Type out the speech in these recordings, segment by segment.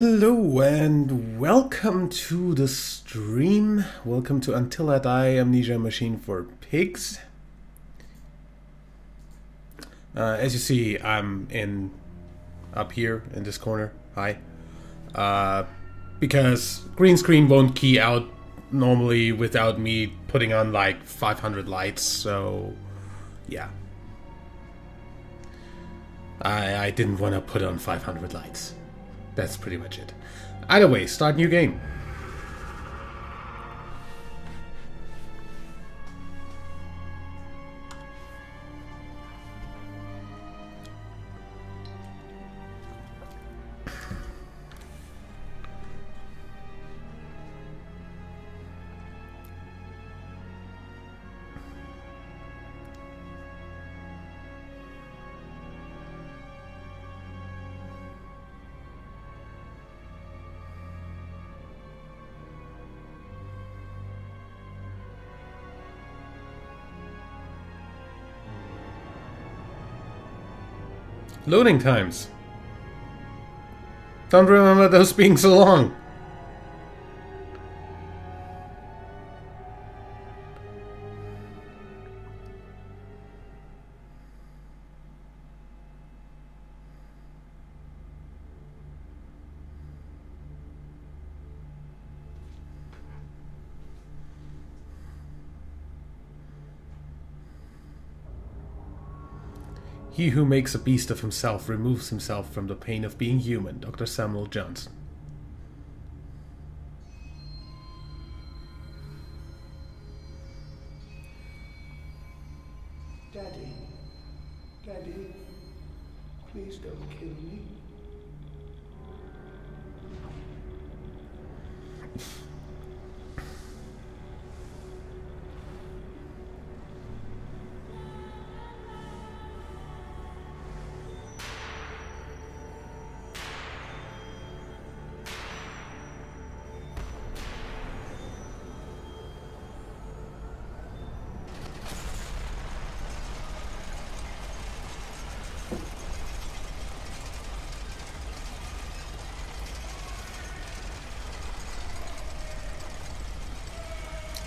Hello and welcome to the stream. Welcome to Until I Die Amnesia Machine for Pigs. As you see, I'm up here in this corner. Hi. Because green screen won't key out normally without me putting on like 500 lights, so yeah. I didn't want to put on 500 lights. That's pretty much it. Either way, start new game. Loading times. Don't remember those being so long. He who makes a beast of himself removes himself from the pain of being human. Dr. Samuel Johnson. Daddy, Daddy, please don't kill me.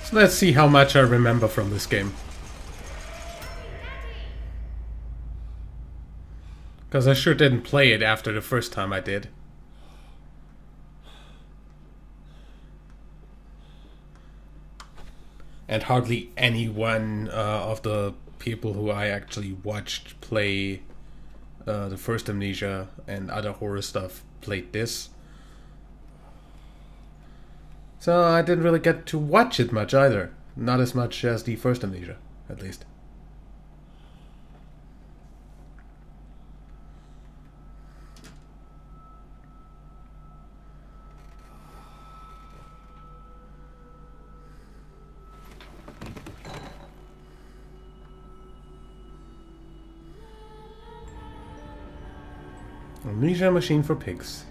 So let's see how much I remember from this game. Because I sure didn't play it after the first time I did. And hardly anyone of the people who I actually watched play the first Amnesia and other horror stuff played this. So I didn't really get to watch it much either. Not as much as the first Amnesia, at least. Amnesia Machine for Pigs.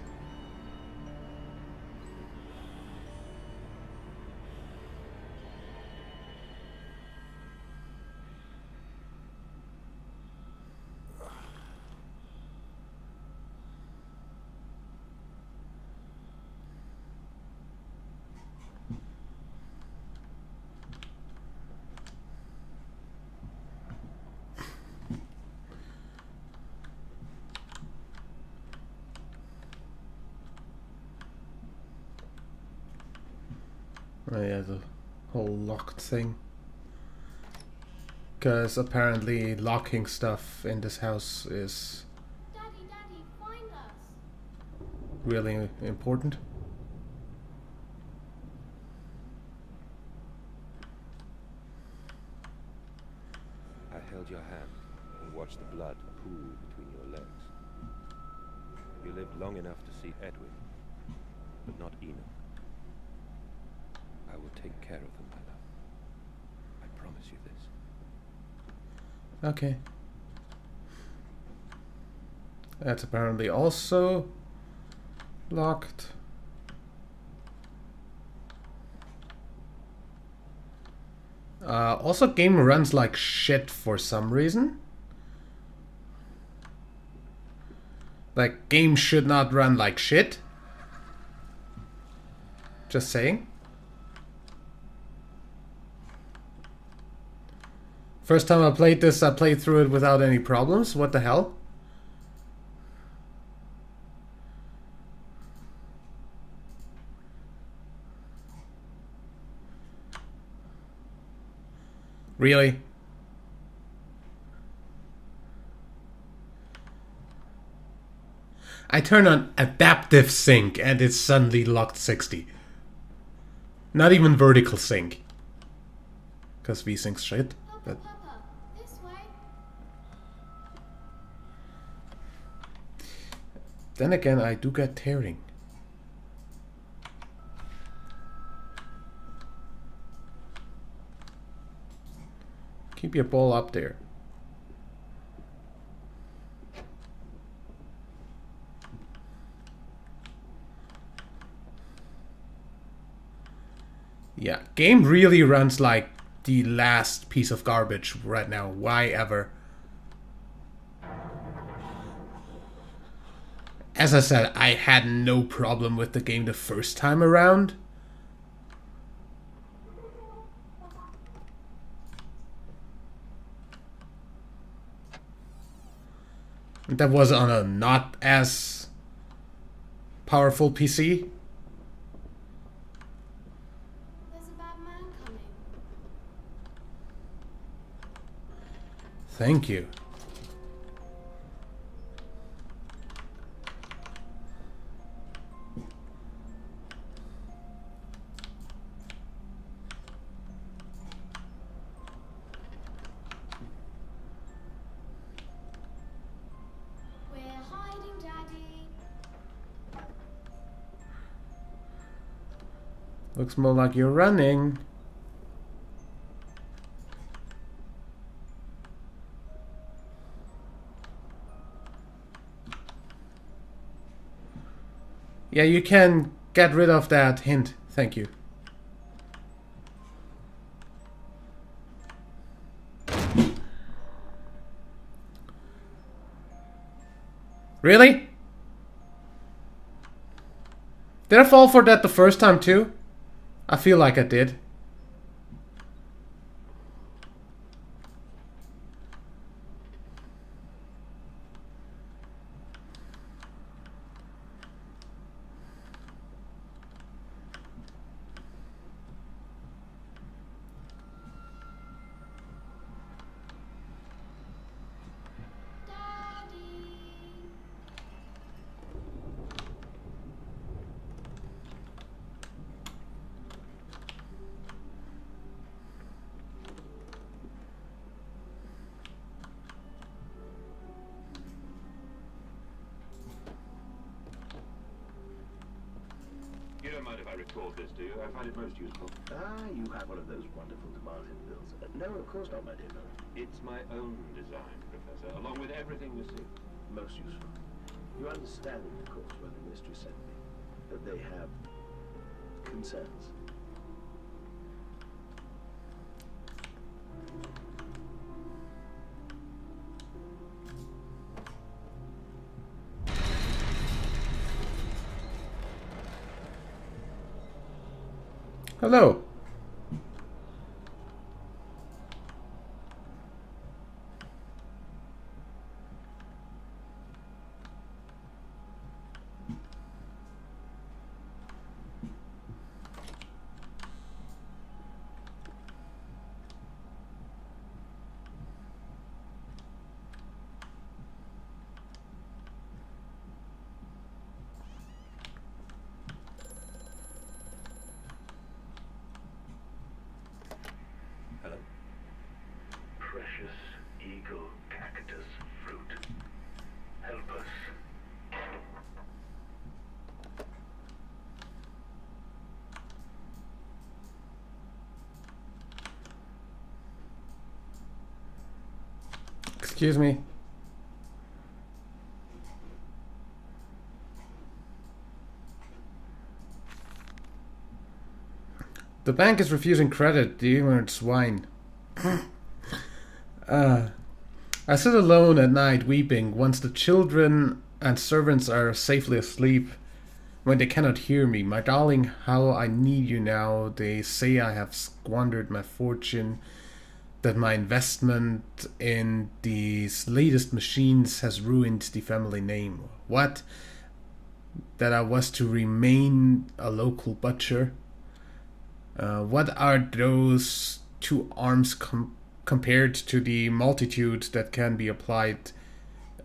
Oh yeah, the whole locked thing. Because apparently locking stuff in this house is Daddy, find us. really important. I held your hand and watched the blood pool between your legs. You lived long enough to see Edwin, but not Enoch. I will take care of them, my love. I promise you this. Okay. That's apparently also locked. Also, game runs like shit for some reason. Like, game should not run like shit. Just saying. First time I played this, I played through it without any problems. What the hell? Really? I turn on adaptive sync and it's suddenly locked 60. Not even vertical sync. Because V-Sync's shit. But Papa, this way. then again, I do get tearing. Keep your ball up there. Yeah, game really runs like the last piece of garbage right now. Why ever? As I said, I had no problem with the game the first time around. That was on a not as powerful PC. There's a bad man coming. Thank you. We're hiding, Daddy. Looks more like you're running. Yeah, you can get rid of that hint. Thank you. Really? Did I fall for that the first time too? I feel like I did. Daddy. You don't mind if I record this, do you? I find it most useful. Ah, you have one of those wonderful Martin bills. No, of course not, my dear fellow. It's my own design, Professor, along with everything you see. Most useful. You understand, of course, why the ministry sent me. That they have concerns. Hello. Hello? Precious eagle cactus fruit. Help us. Excuse me. The bank is refusing credit, the ignorant swine. I sit alone at night weeping once the children and servants are safely asleep. when they cannot hear me. My darling, how I need you now. They say I have squandered my fortune, that my investment in these latest machines has ruined the family name. What? That I was to remain a local butcher? What are those two arms compared to the multitude that can be applied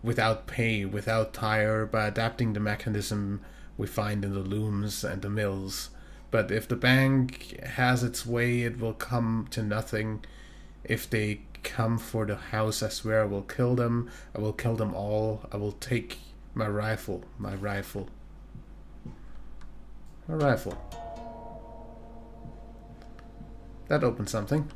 without pay, without tire, by adapting the mechanism we find in the looms and the mills? But if the bank has its way, it will come to nothing. If they come for the house, I swear I will kill them. I will kill them all. I will take my rifle. My rifle. A rifle. That opens something.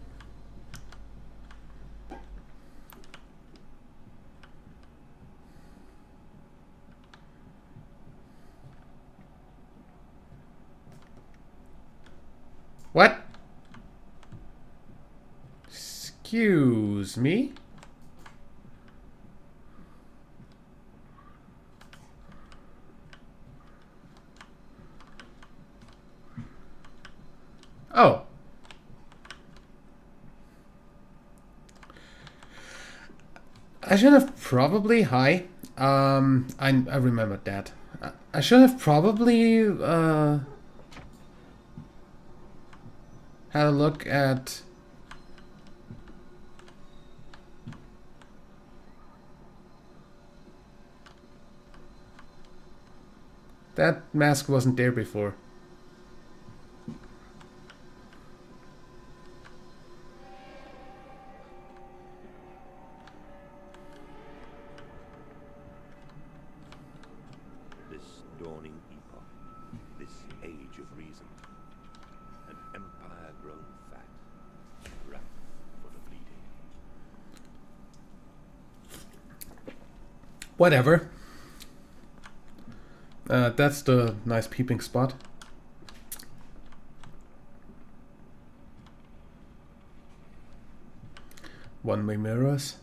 What? Excuse me? Oh. I should have probably... Hi. I remembered that. I should have probably, had a look at... That mask wasn't there before. This dawning epoch, this age of reason, an empire grown fat, ripe for the bleeding. Whatever. That's the nice peeping spot. One-way mirrors.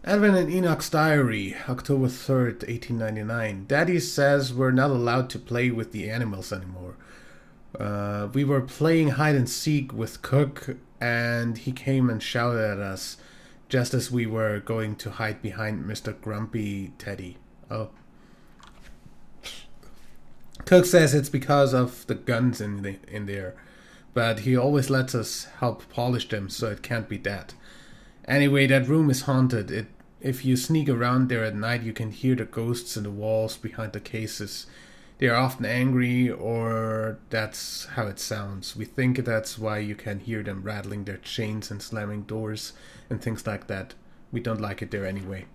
Edwin and Enoch's diary, October 3rd, 1899. Daddy says we're not allowed to play with the animals anymore. We were playing hide and seek with Cook, and he came and shouted at us just as we were going to hide behind Mr. Grumpy Teddy. Oh. Cook says it's because of the guns in there, but he always lets us help polish them, so it can't be that. Anyway, that room is haunted. If you sneak around there at night, you can hear the ghosts in the walls behind the cases. They are often angry, or that's how it sounds. We think that's why you can hear them rattling their chains and slamming doors and things like that. We don't like it there anyway.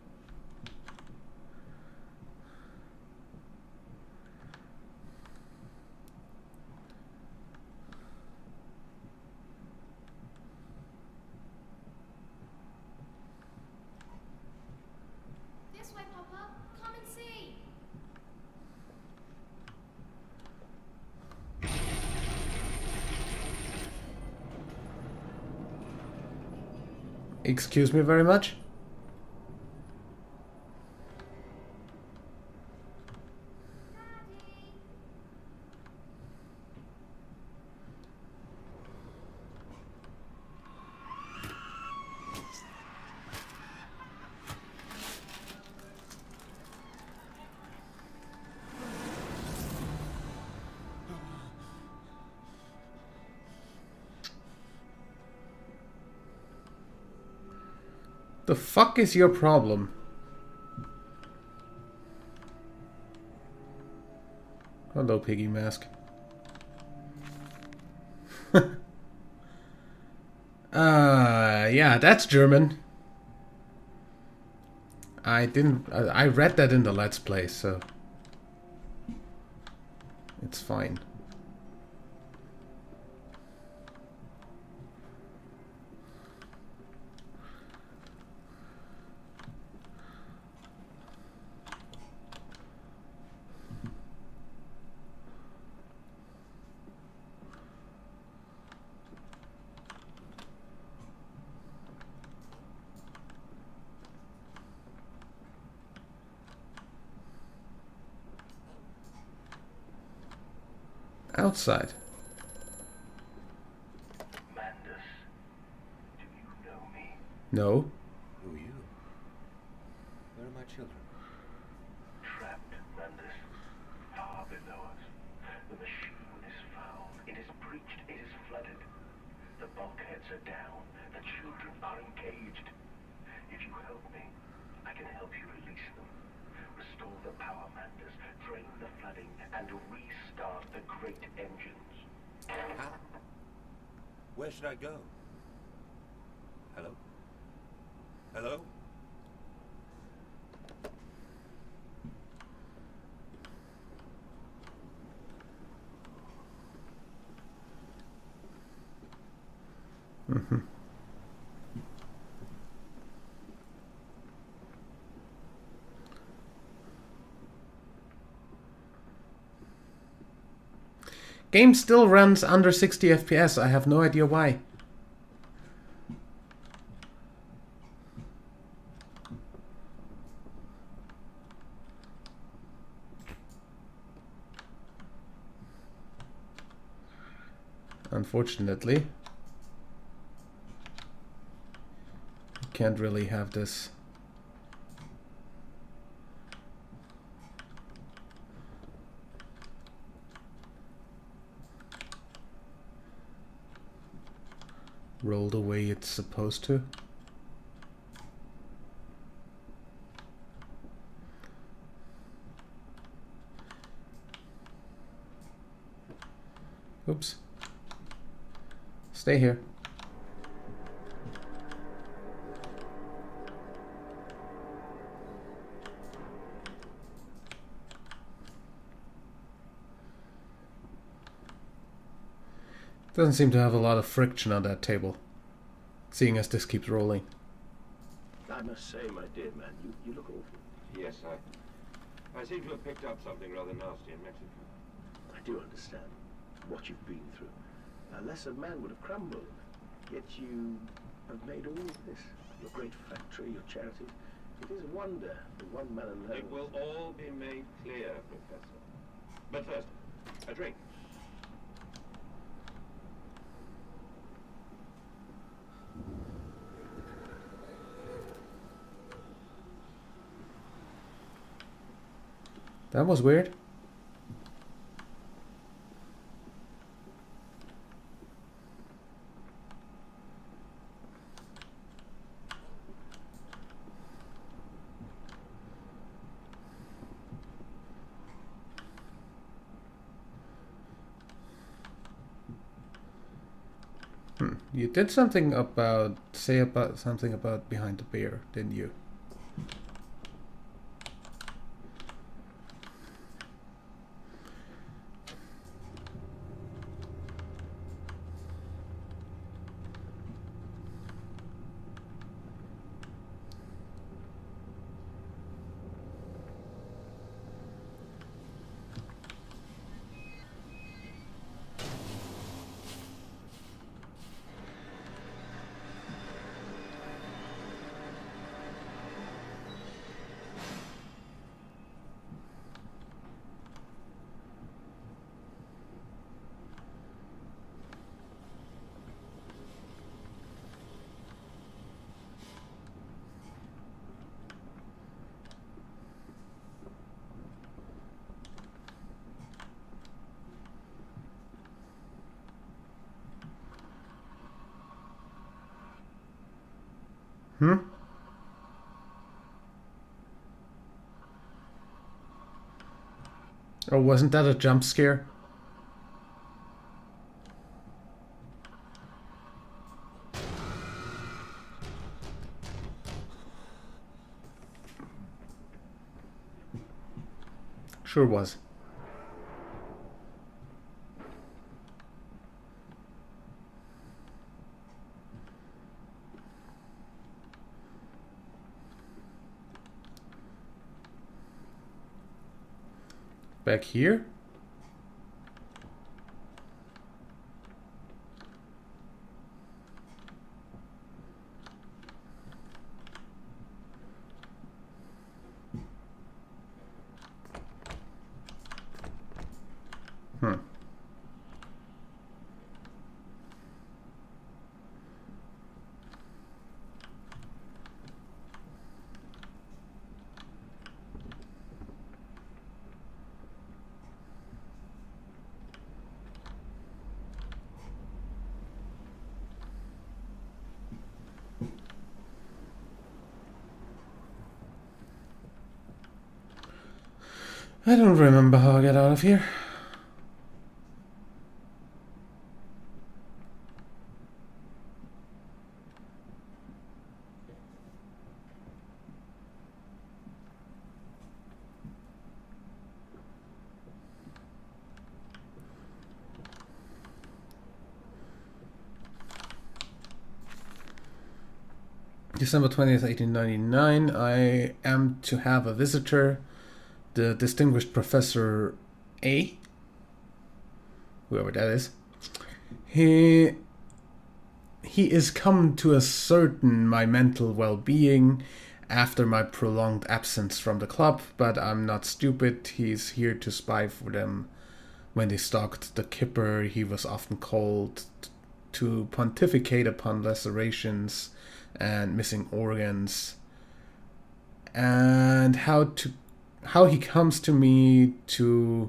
This way, Papa. Come and see. Excuse me very much? Daddy. The fuck is your problem? Hello, piggy mask. Yeah, that's German. I didn't. I read that in the Let's Play, so it's fine. Outside. Mandus, do you know me? No. Who are you? Where are my children? Trapped, Mandus. Far below us. The machine is foul. It is breached. It is flooded. The bulkheads are down. The children are engaged. If you help me, I can help you release them. Restore the power, Mandus. Drain the flooding and restart the great engines. How? Where should I go? Hello? Hello? Game still runs under 60 FPS. I have no idea why. Unfortunately, you can't really have this. Roll the way it's supposed to. Oops. Stay here. Doesn't seem to have a lot of friction on that table, seeing as this keeps rolling. I must say, my dear man, you look awful. Yes, I seem to have picked up something rather nasty in Mexico. I do understand what you've been through. A lesser man would have crumbled. Yet you have made all of this. Your great factory, your charities. It is a wonder that one man alone... It will all be made clear, Professor. But first, a drink. That was weird. You did something about, something about behind the bear, didn't you? Hmm? Oh, wasn't that a jump scare? Sure was. Back here? Hmm. I don't remember how I got out of here. December 20th, 1899. I am to have a visitor, the distinguished Professor A, whoever that is. He is come to ascertain my mental well-being after my prolonged absence from the club, but I'm not stupid. He's here to spy for them. When they stalked the Kipper, he was often called to pontificate upon lacerations and missing organs, and how he comes to me to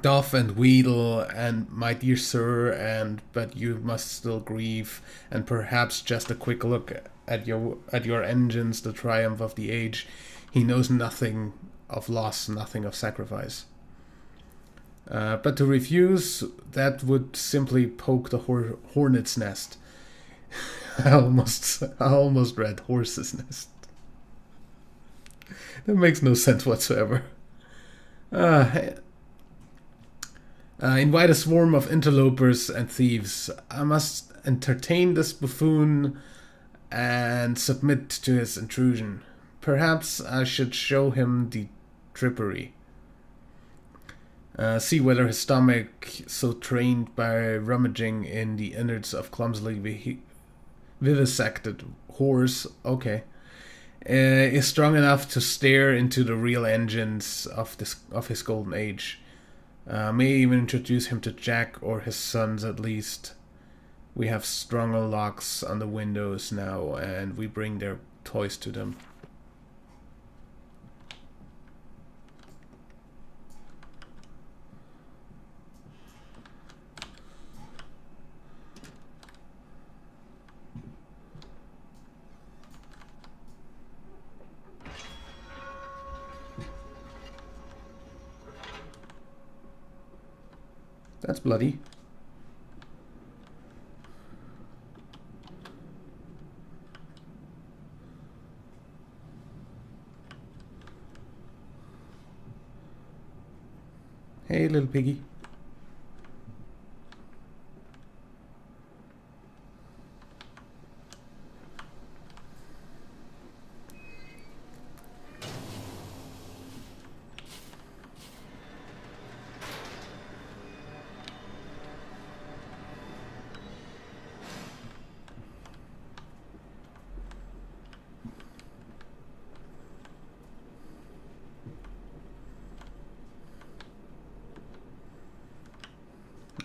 doff and wheedle and my dear sir, and but you must still grieve, and perhaps just a quick look at your engines, the triumph of the age. He knows nothing of loss, nothing of sacrifice. But to refuse, that would simply poke the hornet's nest. I almost read horse's nest. That makes no sense whatsoever. Invite a swarm of interlopers and thieves. I must entertain this buffoon and submit to his intrusion. Perhaps I should show him the trippery. See whether his stomach, so trained by rummaging in the innards of clumsily vivisected horse, is strong enough to stare into the real engines of his golden age. May even introduce him to Jack or his sons at least. We have stronger locks on the windows now, and we bring their toys to them. That's bloody. Hey, little piggy.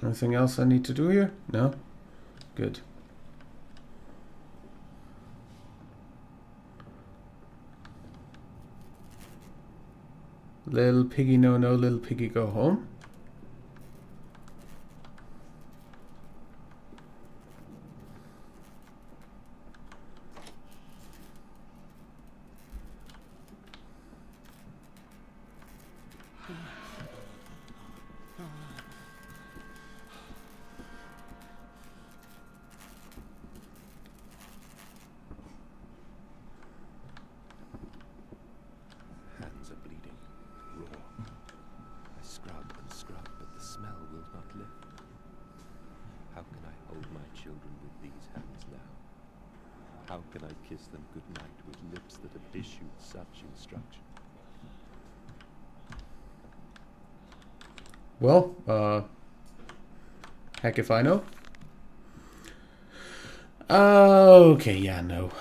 Anything else I need to do here? No? Good. Little piggy no, little piggy go home. How can I kiss them goodnight with lips that have issued such instruction? Well, heck if I know. Okay, yeah, no.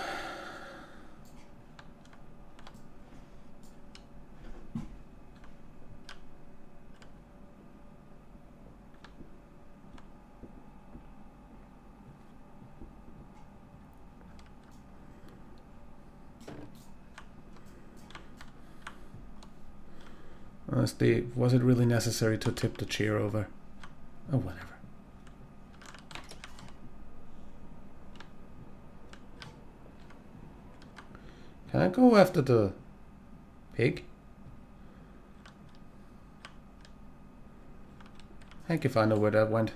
Honestly, was it really necessary to tip the chair over? Oh, whatever. Can I go after the pig? Heck if I know where that went.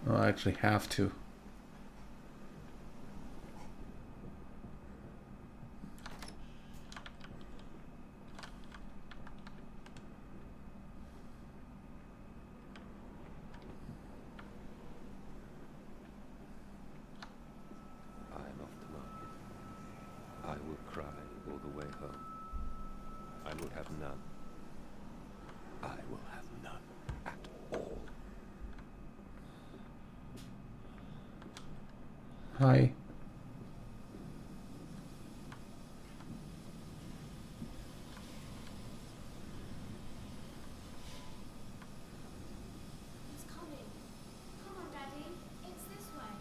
Oh, I actually have to. I am off to market. I will cry all the way home. I will have none. I will have none at all. Hi. He's coming. Come on, Daddy. It's this way.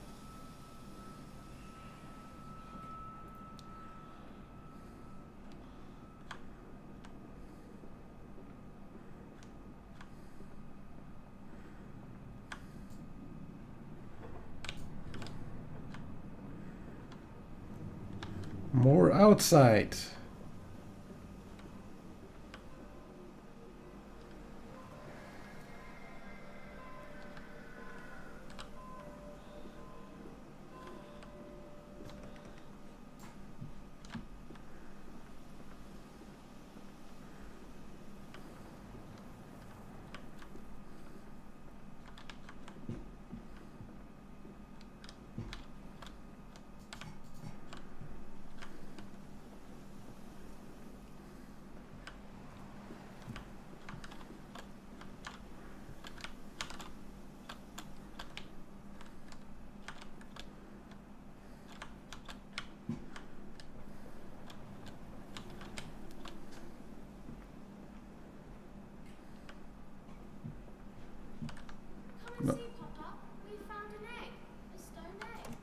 More outside. Come and see, Papa. We found an egg. A stone egg.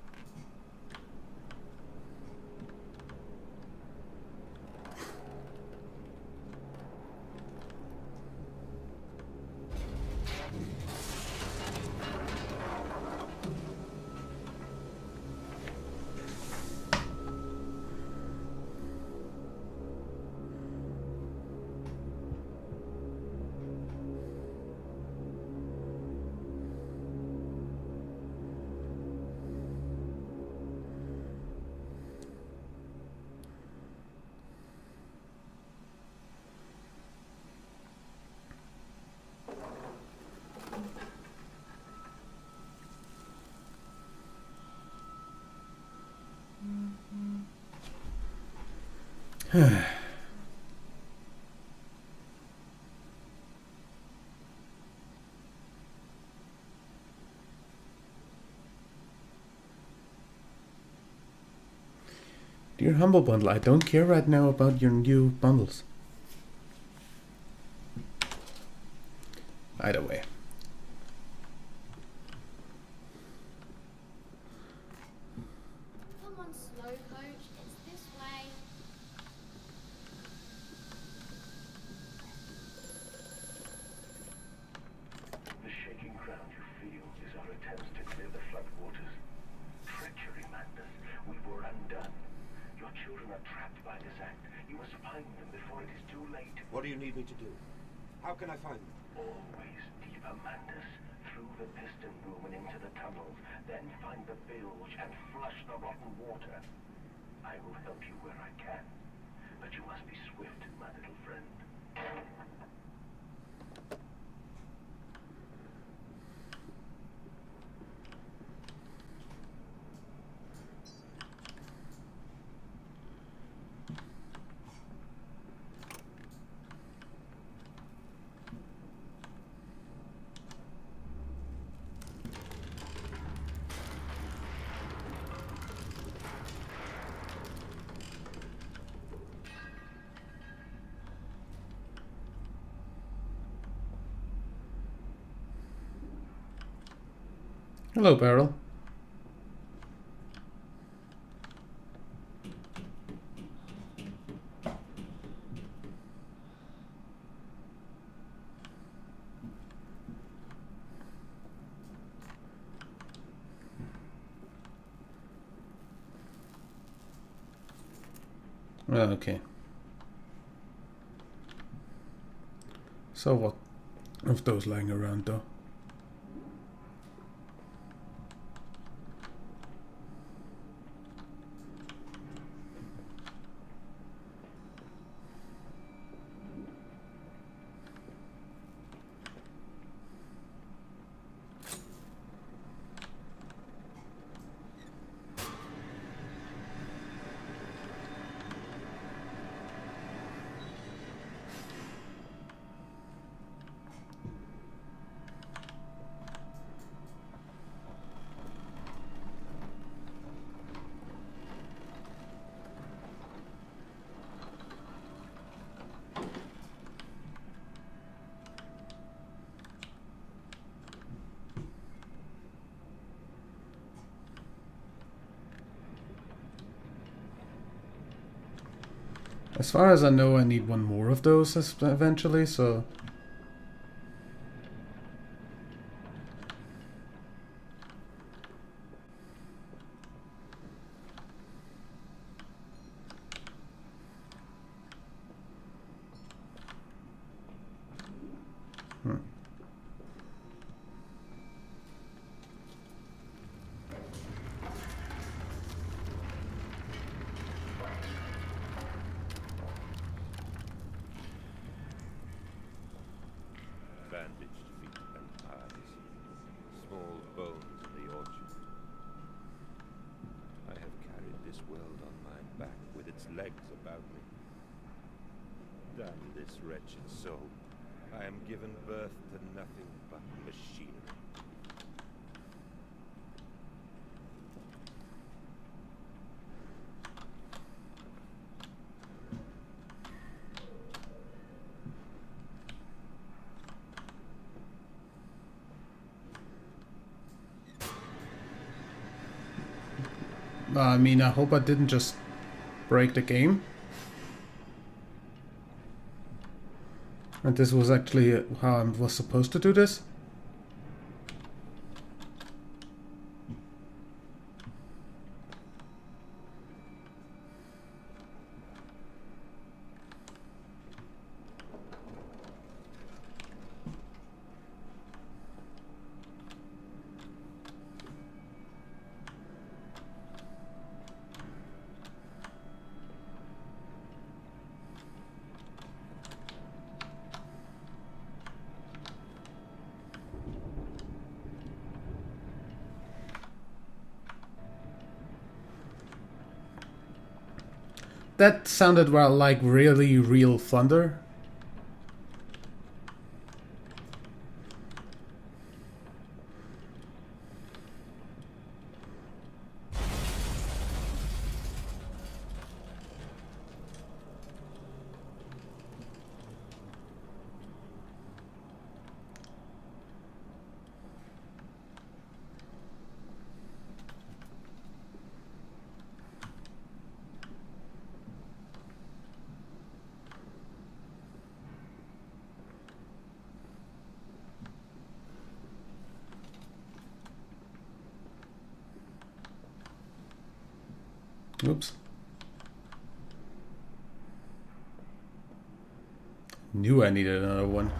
Dear Humble Bundle, I don't care right now about your new bundles. Either way. Come on, slow coach. It's this way. The shaking ground you feel is our attempts to clear the floodwaters. Treachery, madness. We were undone. Your children are trapped by this act. You must find them before it is too late. What do you need me to do? How can I find them? Always deeper, Mandus. Through the piston room and into the tunnels. Then find the bilge and flush the rotten water. I will help you where I can. But But you must be swift, my little friend. Hello, Beryl. Okay. So what of those lying around though? As far as I know, I need one more of those eventually, so... Bandaged feet and eyes. Small bones in the orchard. I have carried this world on my back with its legs about me. Damn this wretched soul. I am given birth to nothing but machinery. I mean, I hope I didn't just break the game. And this was actually how I was supposed to do this. That sounded well like really real thunder. Oops. Knew I needed another one.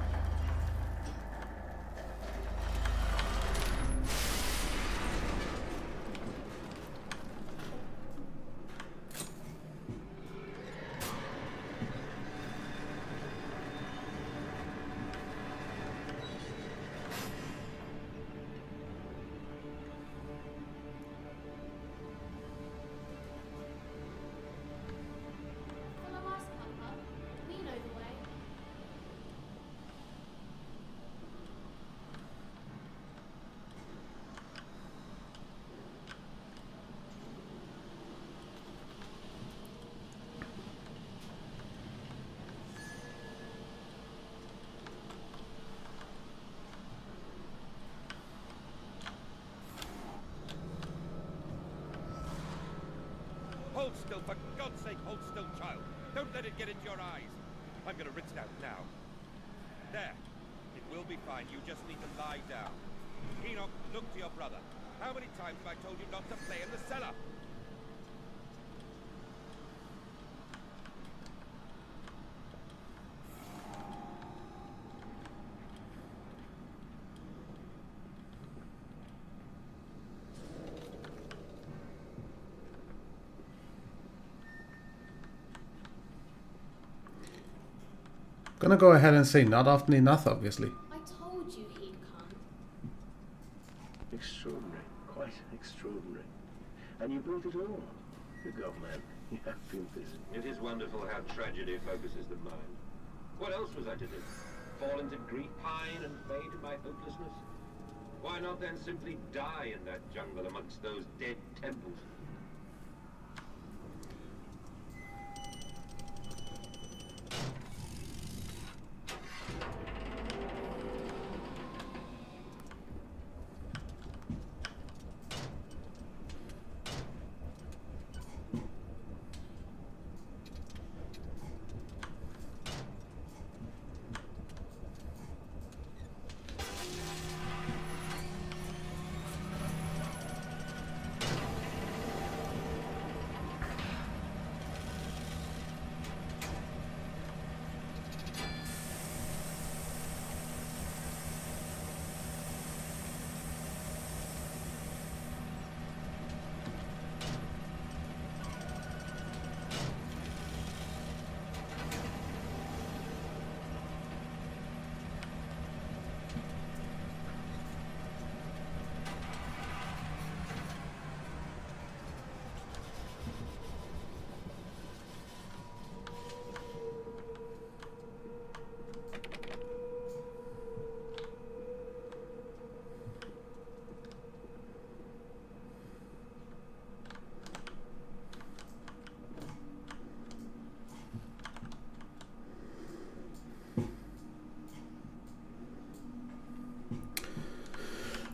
Hold still, for God's sake, hold still, child. Don't let it get into your eyes. I'm gonna rinse it out now. There. It will be fine. You just need to lie down. Enoch, look to your brother. How many times have I told you not to play in the cellar? Gonna go ahead and say not often enough, obviously. I told you he'd come. Extraordinary. Quite extraordinary. And you brought it all. Good God, man. You have been busy. It is wonderful how tragedy focuses the mind. What else was I to do? Fall into grief, pine, and fade in my hopelessness? Why not then simply die in that jungle amongst those dead temples?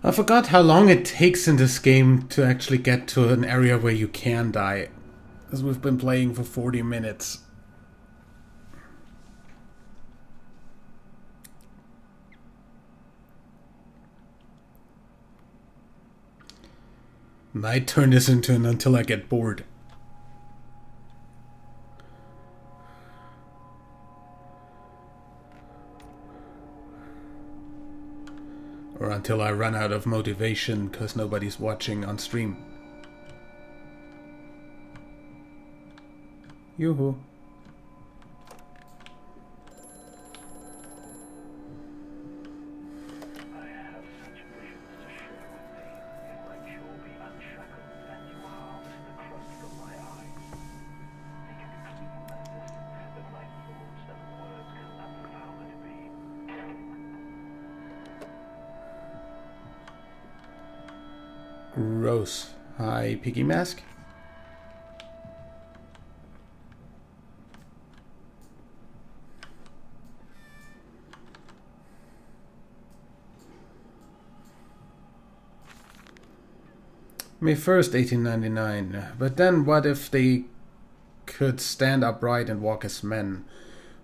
I forgot how long it takes in this game to actually get to an area where you can die. As we've been playing for 40 minutes. Might turn this into an until I get bored. Or until I run out of motivation because nobody's watching on stream. Yoo-hoo. I have such visions to share with thee. If my jaw be unshackled and you harvest the crust from my eyes. Think it exceeding madness that my thoughts and words can unfounded be. Gross. Hi, Piggy Mask. May 1st, 1899. But then what if they could stand upright and walk as men?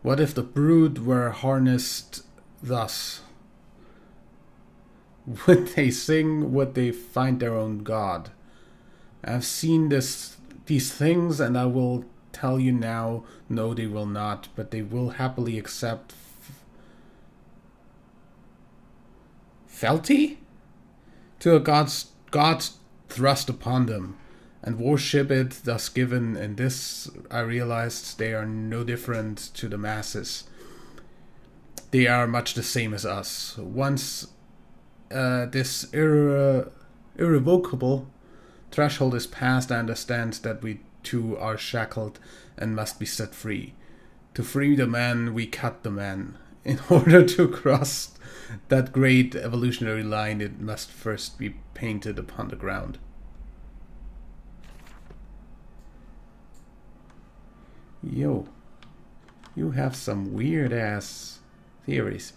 What if the brood were harnessed thus? Would they sing? Would they find their own God? I've seen these things, and I will tell you now, no, they will not, but they will happily accept fealty to a God's thrust upon them, and worship it thus given. In this I realized they are no different to the masses. They are much the same as us. Once this irrevocable threshold is passed, I understand that we too are shackled and must be set free. To free the man, we cut the man. In order to cross that great evolutionary line, it must first be painted upon the ground. Yo, you have some weird ass theories.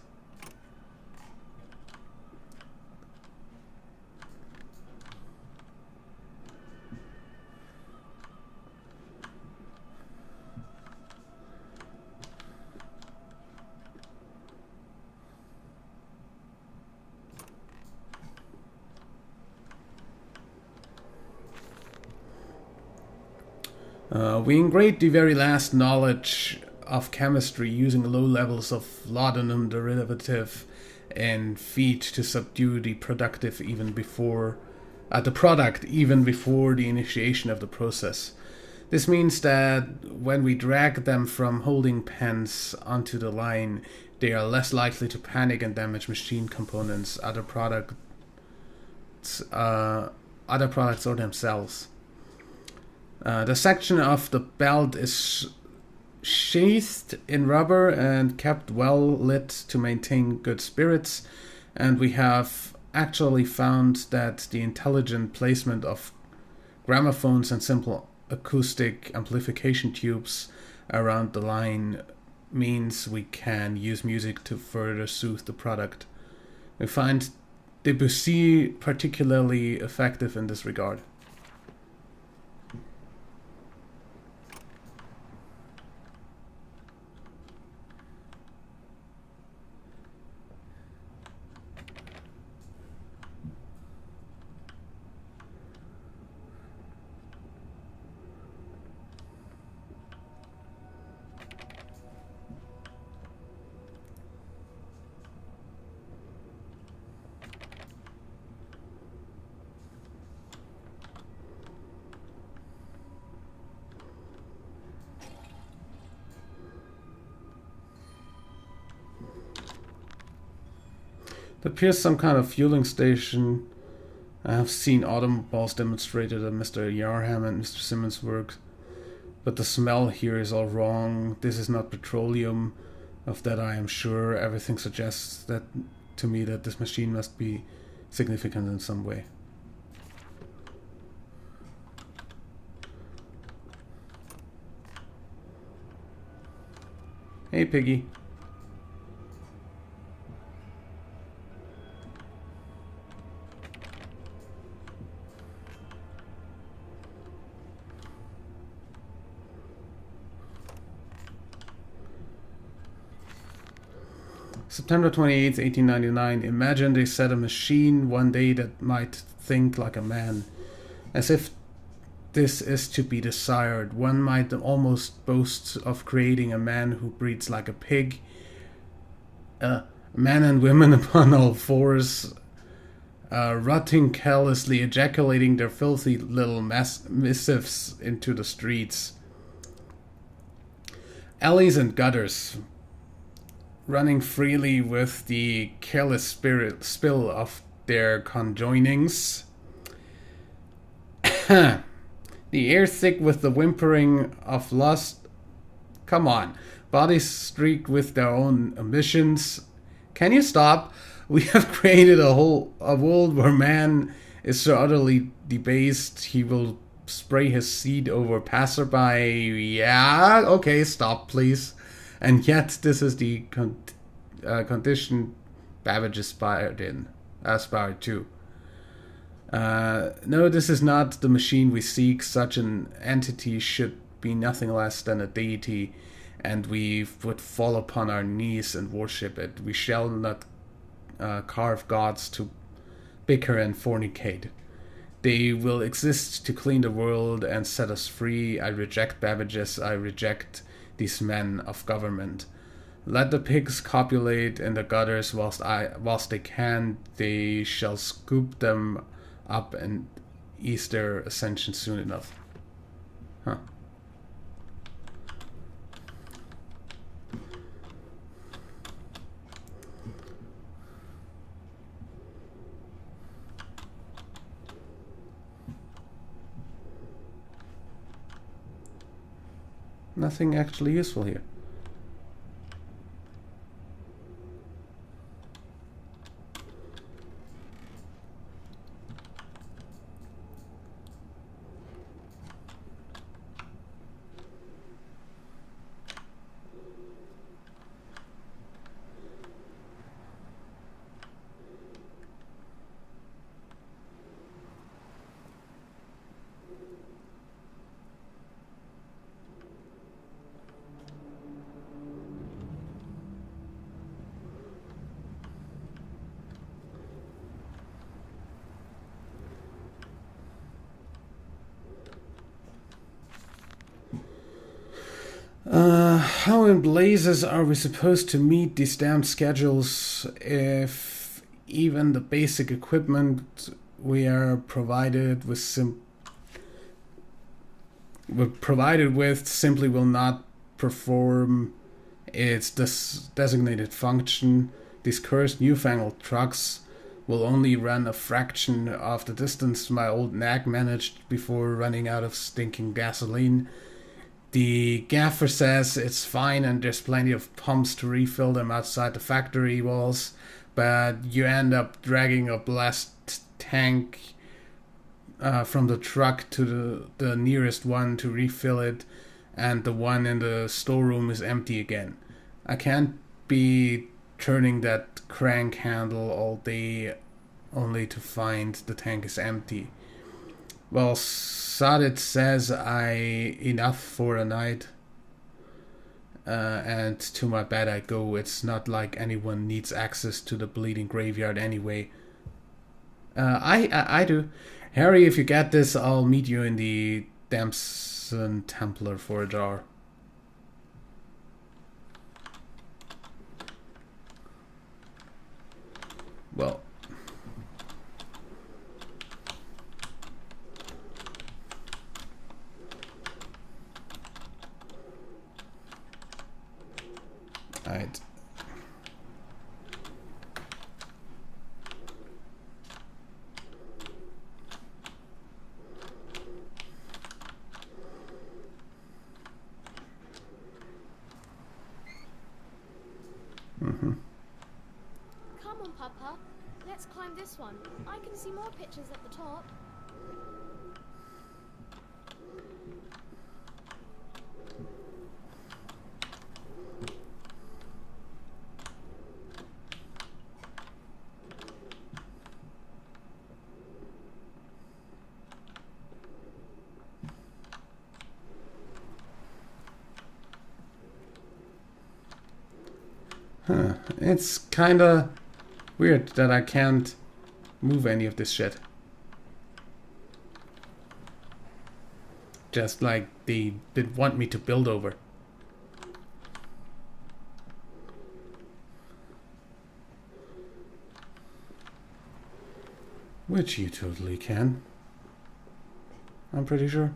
We engrade the very last knowledge of chemistry using low levels of laudanum derivative and feed to subdue the productive even before the product even before the initiation of the process. This means that when we drag them from holding pens onto the line, they are less likely to panic and damage machine components, other products or themselves. The section of the belt is sheathed in rubber and kept well lit to maintain good spirits, and we have actually found that the intelligent placement of gramophones and simple acoustic amplification tubes around the line means we can use music to further soothe the product. We find Debussy particularly effective in this regard. It appears some kind of fueling station. I have seen automobiles demonstrated at Mr. Yarham and Mr. Simmons' work, but the smell here is all wrong. This is not petroleum, of that I am sure. Everything suggests that to me that this machine must be significant in some way. Hey, Piggy. September 28th, 1899. Imagine they set a machine one day that might think like a man. As if this is to be desired, one might almost boast of creating a man who breathes like a pig. Men and women upon all fours, rutting carelessly, ejaculating their filthy little missives into the streets. Alleys and gutters, running freely with the careless spill of their conjoinings. The air thick with the whimpering of lust. Come on. Bodies streaked with their own ambitions. Can you stop? We have created a world where man is so utterly debased he will spray his seed over passerby. Yeah, okay, stop, please. And yet, this is the condition Babbage aspired to. No, this is not the machine we seek. Such an entity should be nothing less than a deity, and we would fall upon our knees and worship it. We shall not carve gods to bicker and fornicate. They will exist to clean the world and set us free. I reject Babbages. I reject these men of government. Let the pigs copulate in the gutters whilst they can. They shall scoop them up and ease their ascension soon enough. Huh. Nothing actually useful here. How in blazes are we supposed to meet these damn schedules if even the basic equipment we are provided with simply will not perform its designated function? These cursed newfangled trucks will only run a fraction of the distance my old nag managed before running out of stinking gasoline. The gaffer says it's fine and there's plenty of pumps to refill them outside the factory walls, but you end up dragging a blast tank from the truck to the nearest one to refill it, and the one in the storeroom is empty again. I can't be turning that crank handle all day only to find the tank is empty. Well, Sadit says enough for a night, and to my bed I go. It's not like anyone needs access to the bleeding graveyard anyway. I do. Harry, if you get this, I'll meet you in the Damson Templar for a jar. Well, alright. Come on, Papa. Let's climb this one. I can see more pictures at the top. It's kinda weird that I can't move any of this shit. Just like they did want me to build over. Which you totally can. I'm pretty sure.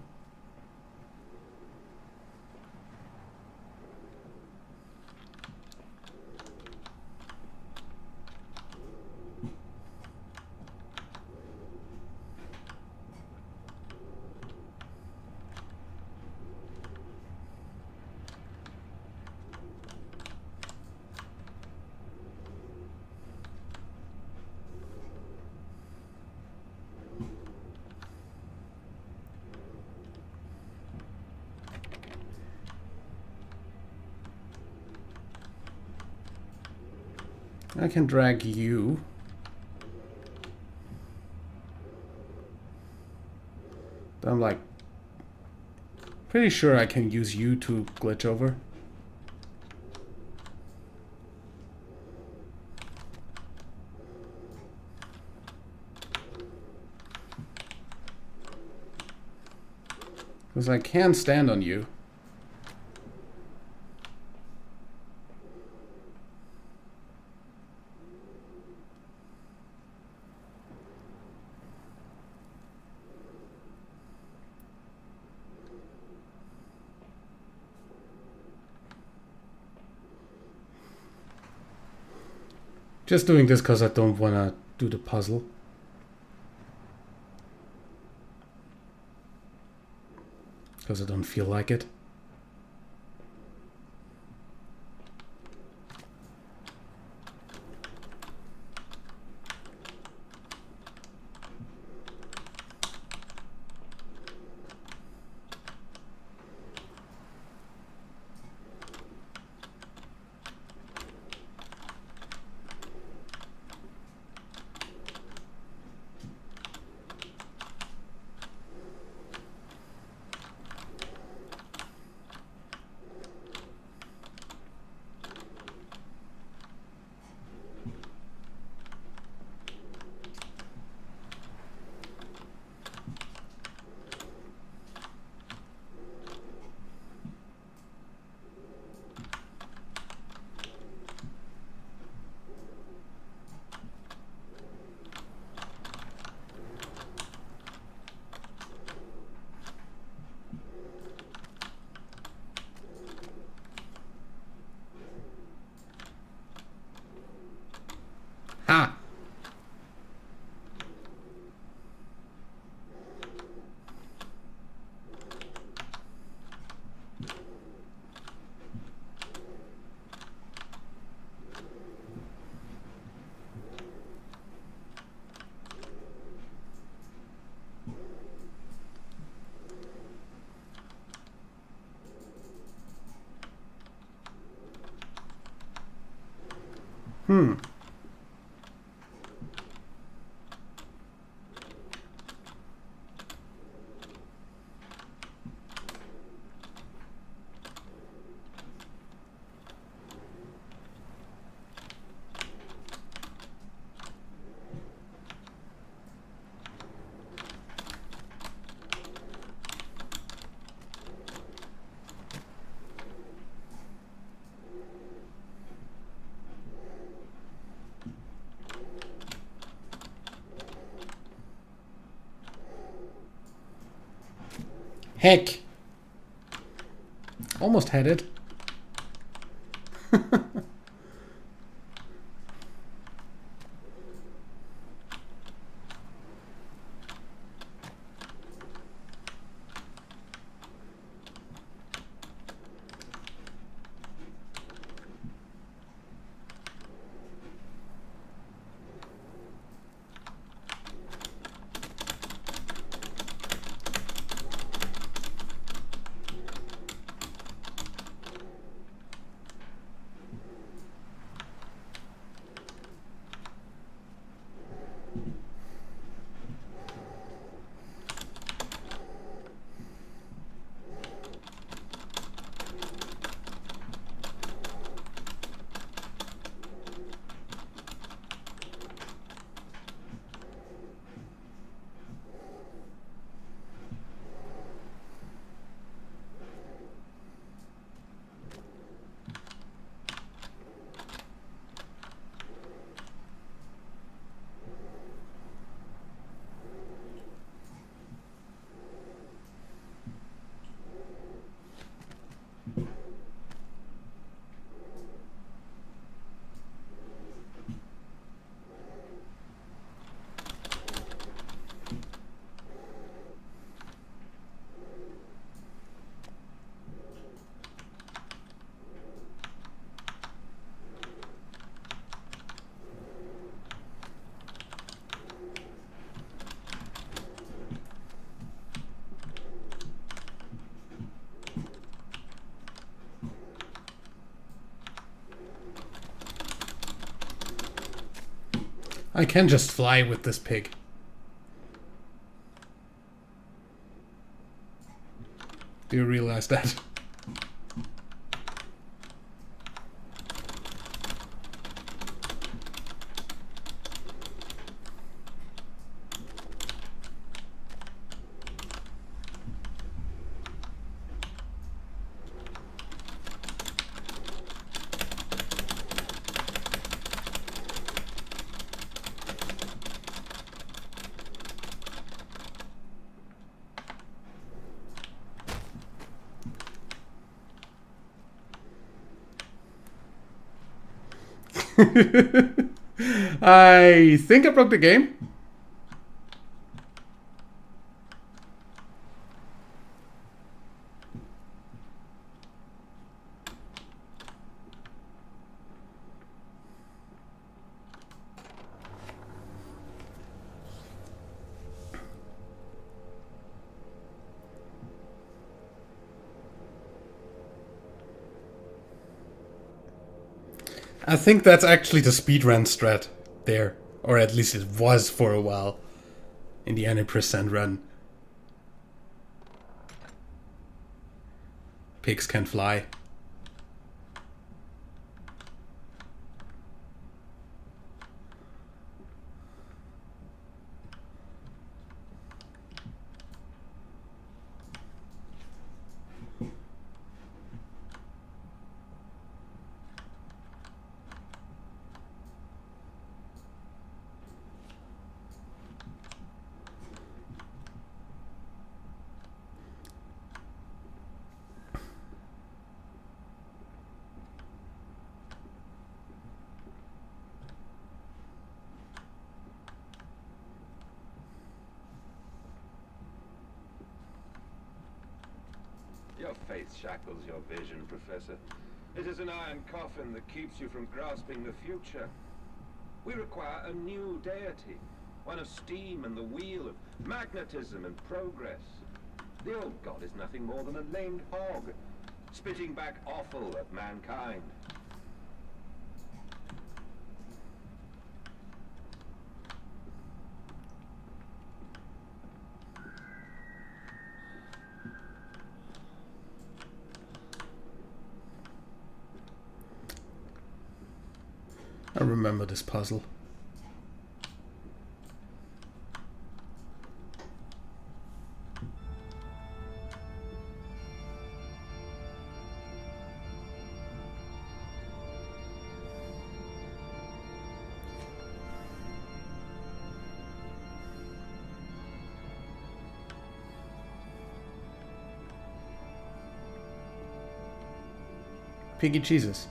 I can drag you. I'm like pretty sure I can use you to glitch over. Because I can stand on you. Just doing this because I don't want to do the puzzle. Because I don't feel like it. Heck! Almost had it. I can just fly with this pig. Do you realize that? I think I broke the game. I think that's actually the speedrun strat there. Or at least it was for a while. In the 100% run. Pigs can fly. Your faith shackles your vision, Professor. It is an iron coffin that keeps you from grasping the future. We require a new deity, one of steam and the wheel, of magnetism and progress. The old god is nothing more than a lamed hog, spitting back offal at mankind. I remember this puzzle. Piggy cheeses.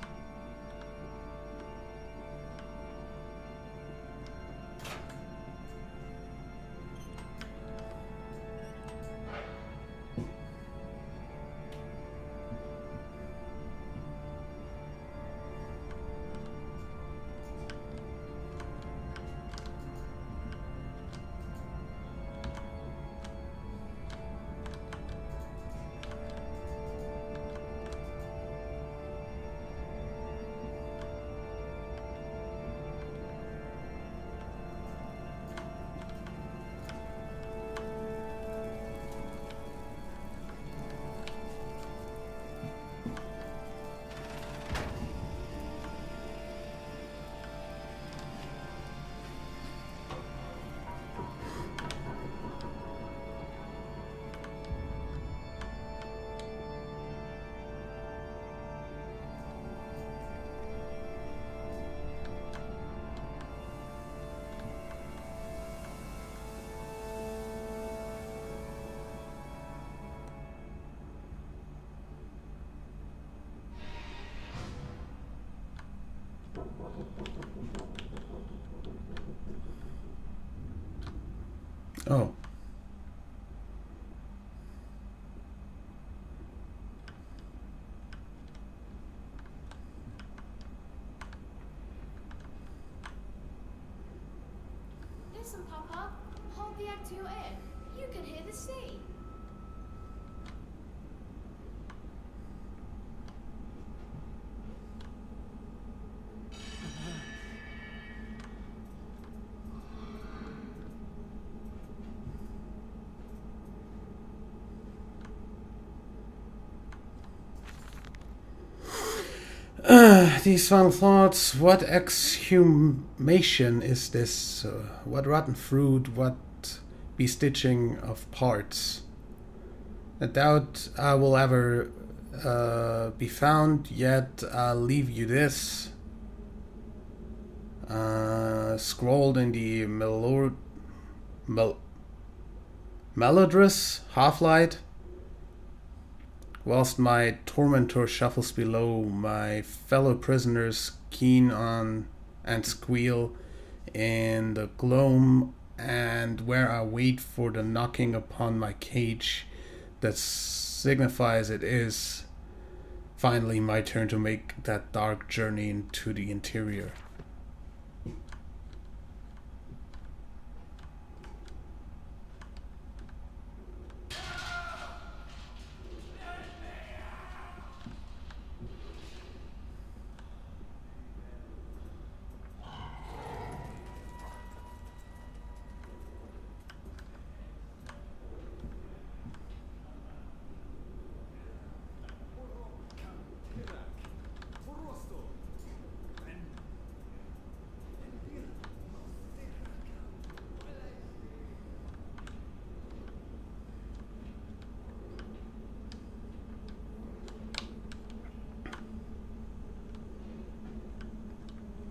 Oh. Listen, Papa. Hold the egg to your ear. You can hear the sea. These final thoughts. What exhumation is this? What rotten fruit? What bestitching of parts? I doubt I will ever be found, yet I'll leave you this. Scrawled in the melodrous half-light. Whilst my tormentor shuffles below, my fellow prisoners keen on and squeal in the gloam, and where I wait for the knocking upon my cage that signifies it is finally my turn to make that dark journey into the interior.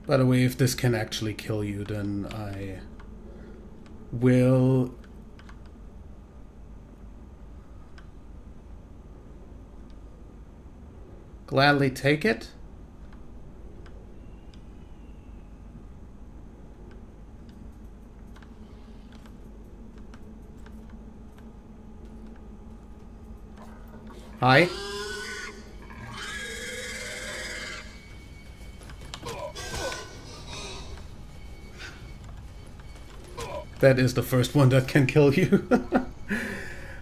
By the way, if this can actually kill you, then I will gladly take it. Hi. That is the first one that can kill you.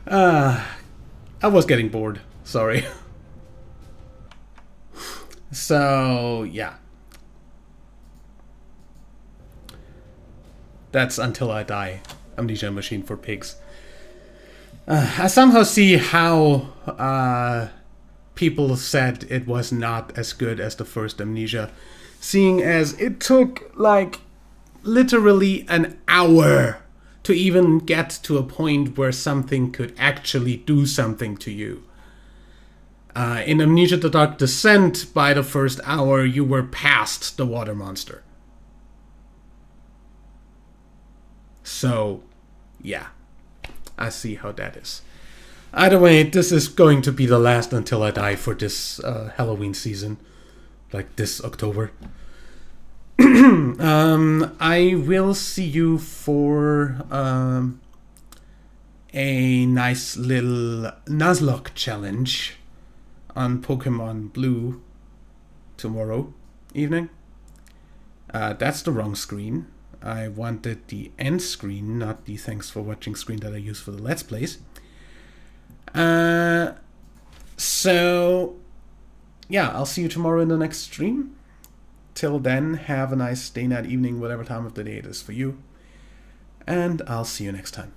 I was getting bored. Sorry. So, yeah. That's Until I Die. Amnesia Machine for Pigs. I somehow see how people said it was not as good as the first Amnesia. seeing as it took like literally an hour to even get to a point where something could actually do something to you. In Amnesia: The Dark Descent, by the first hour, you were past the water monster. So, yeah, I see how that is. Either way, this is going to be the last Until I Die for this Halloween season, like this October. I will see you for a nice little Nuzlocke challenge on Pokemon Blue tomorrow evening. That's the wrong screen. I wanted the end screen, not the thanks for watching screen that I use for the Let's Plays. So, yeah, I'll see you tomorrow in the next stream. Till then, have a nice day, night, evening, whatever time of the day it is for you. And I'll see you next time.